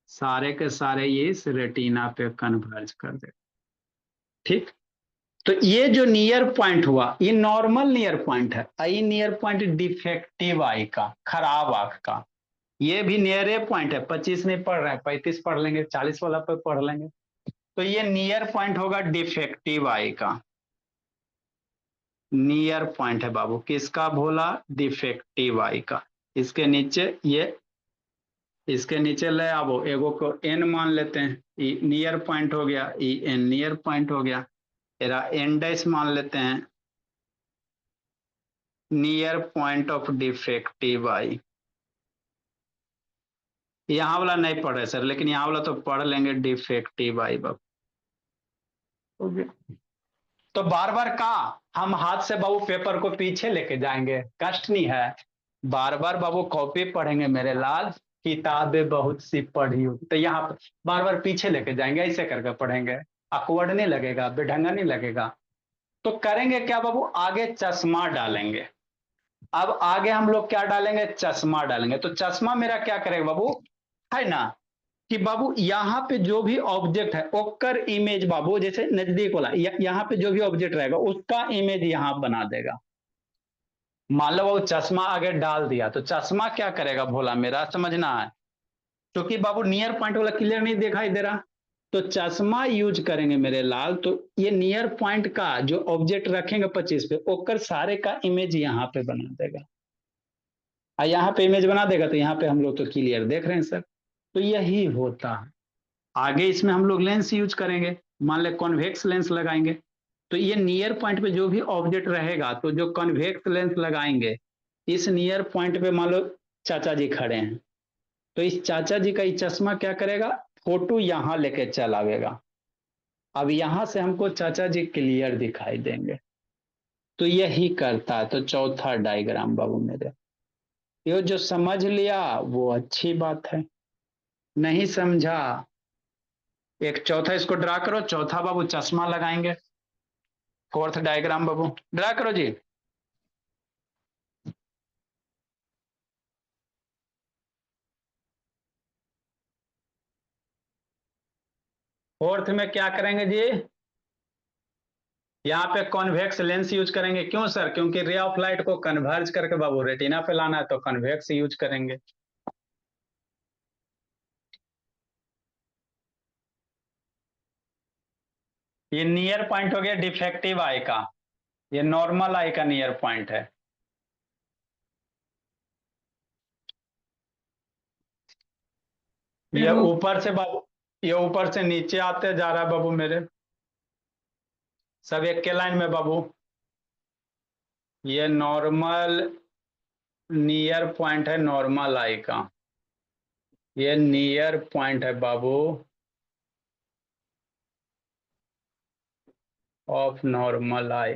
सारे के सारे ये इस रेटिना पे कन्वर्ज कर दे। ठीक, तो ये जो नियर पॉइंट हुआ ये नॉर्मल नियर पॉइंट है, आई नियर पॉइंट डिफेक्टिव आई का, खराब आंख का। ये भी नियर पॉइंट है, 25 नहीं पढ़ रहे हैं, 35 पढ़ लेंगे, 40 वाला पे पढ़ लेंगे। तो ये नियर पॉइंट होगा डिफेक्टिव आई का, नियर पॉइंट है बाबू किसका भोला, डिफेक्टिव आई का। इसके नीचे ये, इसके नीचे ले आवो, एगो को एन मान लेते हैं, ई नियर पॉइंट हो गया, ई एन नियर पॉइंट हो गया, एरा एन डैश मान लेते हैं, नियर पॉइंट ऑफ डिफेक्टिव आई। यहाँ वाला नहीं पढ़े सर, लेकिन यहाँ वाला तो पढ़ लेंगे, डिफेक्टिव आई बाबू। तो बार बार का हम हाथ से बाबू पेपर को पीछे लेके जाएंगे, कष्ट नहीं है। बार बार बाबू कॉपी पढ़ेंगे मेरे लाल, किताबें बहुत सी पढ़ी हो, तो यहाँ पर बार बार पीछे लेके जाएंगे, ऐसे करके पढ़ेंगे, अकवर्ड नहीं लगेगा, बेढंगा नहीं लगेगा। तो करेंगे क्या बाबू, आगे चश्मा डालेंगे। अब आगे हम लोग क्या डालेंगे, चश्मा डालेंगे। तो चश्मा मेरा क्या करेगा बाबू, है ना, कि बाबू यहाँ पे जो भी ऑब्जेक्ट है ओकर इमेज बाबू, जैसे नजदीक वाला यहाँ पे जो भी ऑब्जेक्ट रहेगा उसका इमेज यहाँ बना देगा। मान लो बाबू चश्मा आगे डाल दिया, तो चश्मा क्या करेगा भोला मेरा, समझना है, क्योंकि बाबू नियर पॉइंट वाला क्लियर नहीं दिखाई दे रहा। तो चश्मा यूज करेंगे मेरे लाल, तो ये नियर पॉइंट का जो ऑब्जेक्ट रखेंगे 25 पे, ओकर सारे का इमेज यहाँ पे बना देगा। और यहाँ पे इमेज बना देगा, तो यहाँ पे हम लोग तो क्लियर देख रहे हैं सर। तो यही होता है। आगे इसमें हम लोग लेंस यूज करेंगे, मान ले कॉन्वेक्स लेंस लगाएंगे। तो ये नियर पॉइंट पे जो भी ऑब्जेक्ट रहेगा, तो जो कॉन्वेक्स लेंस लगाएंगे, इस नियर पॉइंट पे मान लो चाचा जी खड़े हैं, तो इस चाचा जी का ये चश्मा क्या करेगा, फोटो यहां लेके चलावेगा। अब यहां से हमको चाचा जी क्लियर दिखाई देंगे। तो यही करता है। तो चौथा डायग्राम बाबू मेरे, ये जो समझ लिया वो अच्छी बात है, नहीं समझा, एक चौथा इसको ड्रा करो, चौथा बाबू चश्मा लगाएंगे। फोर्थ डायग्राम बाबू ड्रा करो जी। फोर्थ में क्या करेंगे जी, यहाँ पे कॉन्वेक्स लेंस यूज करेंगे। क्यों सर, क्योंकि रे ऑफ लाइट को कन्वर्ज करके बाबू रेटिना पे लाना है, तो कन्वेक्स यूज करेंगे। ये नियर पॉइंट हो गया डिफेक्टिव आई का, ये नॉर्मल आई का नियर पॉइंट है। ये ऊपर से बाबू, ये ऊपर से नीचे आते जा रहा है बाबू मेरे, सब एक के लाइन में बाबू। ये नॉर्मल नियर पॉइंट है नॉर्मल आई का, ये नियर पॉइंट है बाबू ऑफ नॉर्मल आई,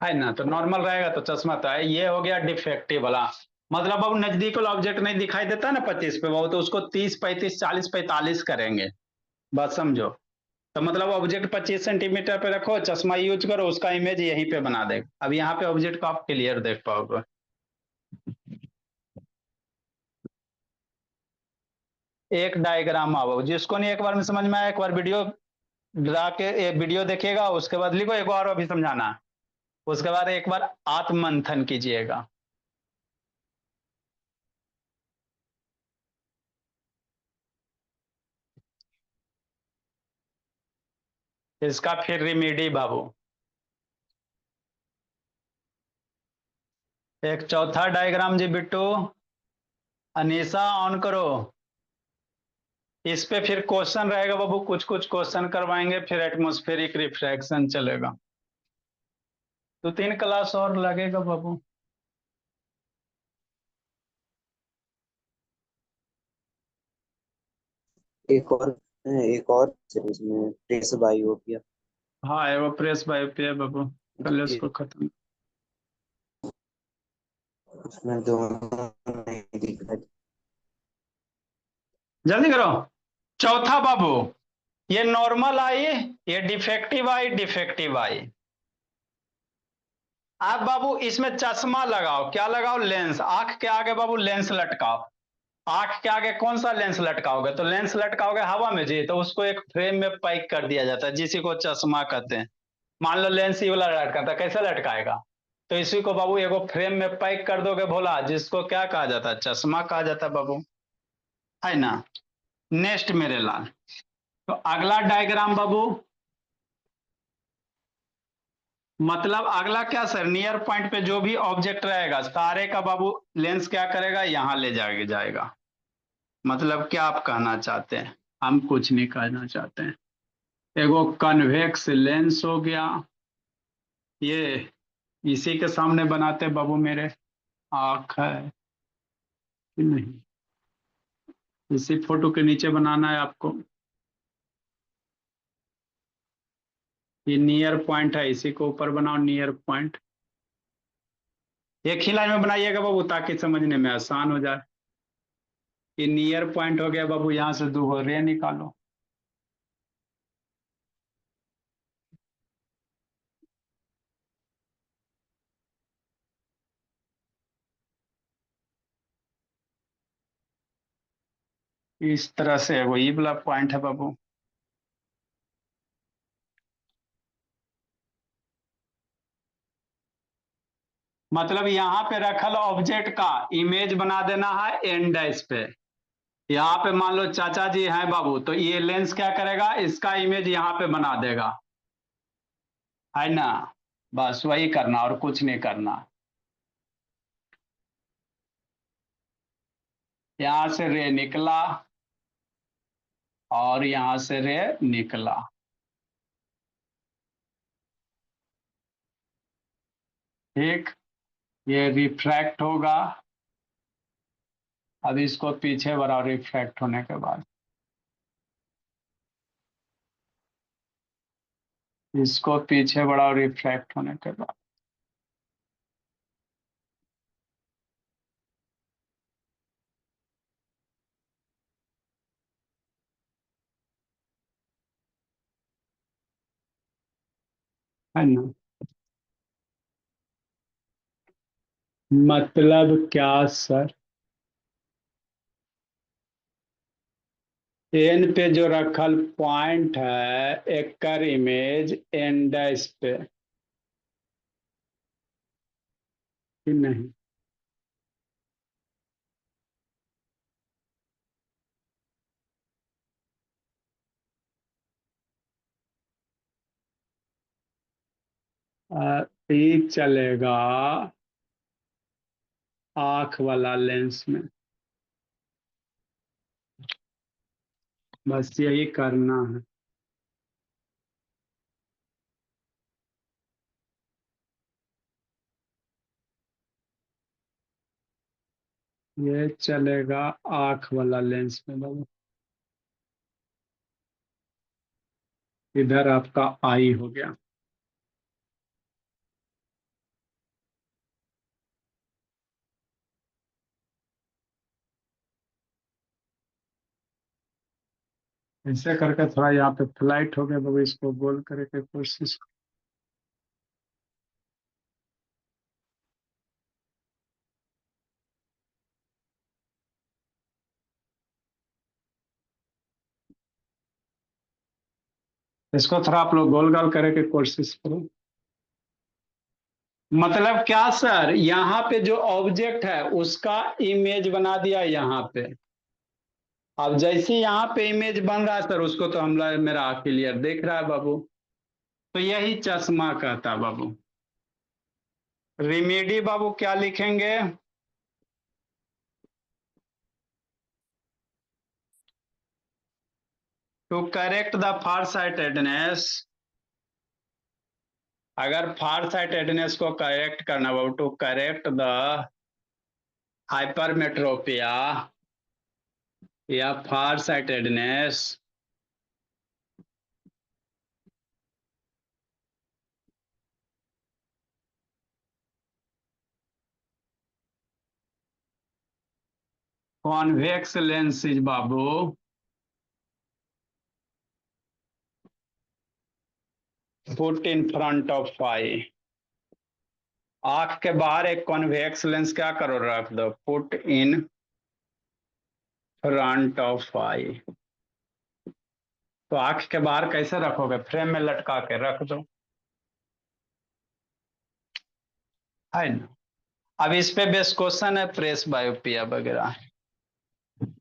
है ना। तो नॉर्मल रहेगा तो चश्मा तो है। ये हो गया डिफेक्टिव वाला। मतलब अब नजदीक वाला ऑब्जेक्ट नहीं दिखाई देता ना 25 पे वो, तो उसको 30 35 40 45 करेंगे। बात समझो। तो मतलब ऑब्जेक्ट 25 सेंटीमीटर पे रखो, चश्मा यूज करो, उसका इमेज यहीं पे बना देगा। अब यहाँ पे ऑब्जेक्ट को आप क्लियर देख पाओगे। एक डायग्राम आओ, जिसको नहीं एक बार में समझ में आया, एक बार वीडियो ड्रा के वीडियो देखिएगा, उसके बाद लिखो, एक बार अभी समझाना, उसके बाद एक बार आत्ममंथन कीजिएगा। इसका फिर रिमेडी बाबू, एक चौथा डायग्राम जी बिट्टू, अनीसा ऑन करो। इस पे फिर क्वेश्चन रहेगा बाबू, कुछ कुछ क्वेश्चन करवाएंगे, फिर एटमॉस्फेरिक रिफ्रैक्शन चलेगा। तो 3 क्लास और लगेगा बाबू। एक और सीरीज में ट्रेस बायोपिया। हाँ एगो प्रेस बाय पे है बाबू, पहले उसको खत्म। उसमें दोनों नहीं दिख रहा। जल्दी करो। चौथा बाबू, ये नॉर्मल आई, ये डिफेक्टिव आई, डिफेक्टिव आई। आप बाबू इसमें चश्मा लगाओ, क्या लगाओ, लेंस। आंख के आगे बाबू लेंस लटकाओ। आंख के आगे कौन सा लेंस लटकाओगे, तो लेंस लटकाओगे हवा में जी, तो उसको एक फ्रेम में पैक कर दिया जाता है, जिसी को चश्मा कहते हैं। मान लो लेंस ही वाला लटकाता, कैसे लटकाएगा, तो इसी को बाबू एगो फ्रेम में पैक कर दोगे भोला, जिसको क्या कहा जाता है, चश्मा कहा जाता है बाबू, है ना। नेक्स्ट मेरे लाल, तो अगला डायग्राम बाबू, मतलब अगला क्या सर, नियर पॉइंट पे जो भी ऑब्जेक्ट रहेगा सारे का बाबू लेंस क्या करेगा, यहां ले जाएगा। मतलब क्या आप कहना चाहते हैं, हम कुछ नहीं कहना चाहते हैं। एगो कन्वेक्स लेंस हो गया, ये इसी के सामने बनाते बाबू मेरे, आँख है कि नहीं, इसी फोटो के नीचे बनाना है आपको। ये नियर पॉइंट है, इसी को ऊपर बनाओ, नियर पॉइंट। एक ही लाइन में बनाइएगा बाबू ताकि समझने में आसान हो जाए। ये नियर पॉइंट हो गया बाबू, यहां से दो रे निकालो। इस तरह से वो ई वाला पॉइंट है बाबू। मतलब यहाँ पे रखल ऑब्जेक्ट का इमेज बना देना है एंड डैश पे। यहाँ पे मान लो चाचा जी हैं बाबू, तो ये लेंस क्या करेगा, इसका इमेज यहाँ पे बना देगा, है ना। बस वही करना और कुछ नहीं करना। यहाँ से रे निकला और यहाँ से रे निकला, ठीक। ये रिफ्रैक्ट होगा, अब इसको पीछे बढ़ाओ रिफ्रैक्ट होने के बाद, इसको पीछे बढ़ाओ रिफ्रैक्ट होने के बाद। है ना। मतलब क्या सर, एन पे जो रखल पॉइंट है एकर इमेज एन डैश पे कि नहीं। ये चलेगा आंख वाला लेंस में, बस यही करना है। ये चलेगा आंख वाला लेंस में बाबू। इधर आपका आई हो गया। ऐसे करके थोड़ा यहाँ पे फ्लाइट हो गया बाबू, इसको गोल करे के कोशिश। इसको थोड़ा आप लोग गोल गोल करे के कोशिश करो। मतलब क्या सर, यहाँ पे जो ऑब्जेक्ट है उसका इमेज बना दिया यहाँ पे। अब जैसे यहाँ पे इमेज बन रहा है सर, उसको तो हम लोग मेरा क्लियर देख रहा है बाबू, तो यही चश्मा कहता बाबू। रिमेडी बाबू क्या लिखेंगे, to correct the far sightedness. अगर फार साइटेडनेस को करेक्ट करना बाबू, टू करेक्ट द हाइपरमेट्रोपिया या फार साइटेडनेस कॉन्वेक्स लेंसेज बाबू put in front of eye. आंख के बाहर एक कॉन्वेक्स लेंस क्या करो, रख दो, पुट इन फ्रंट ऑफ आई। तो आंख के बाहर कैसे रखोगे, फ्रेम में लटका के रख दो, है ना। अब इस पे बेस्ट क्वेश्चन है प्रेस बायोपिया वगैरह,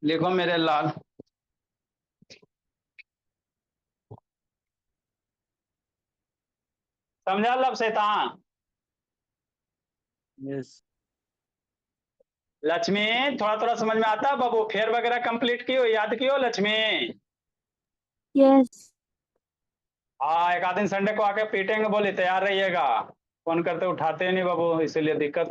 लिखो मेरे लाल। समझा लब शैतान। यस। लक्ष्मी थोड़ा थोड़ा समझ में आता है बाबू, फेयर वगैरह कंप्लीट की हो, याद की हो लक्ष्मी। यस। हाँ, एक आध दिन संडे को आके पीटेंगे, बोली तैयार रहिएगा। फोन करते उठाते नहीं बाबू, इसीलिए दिक्कत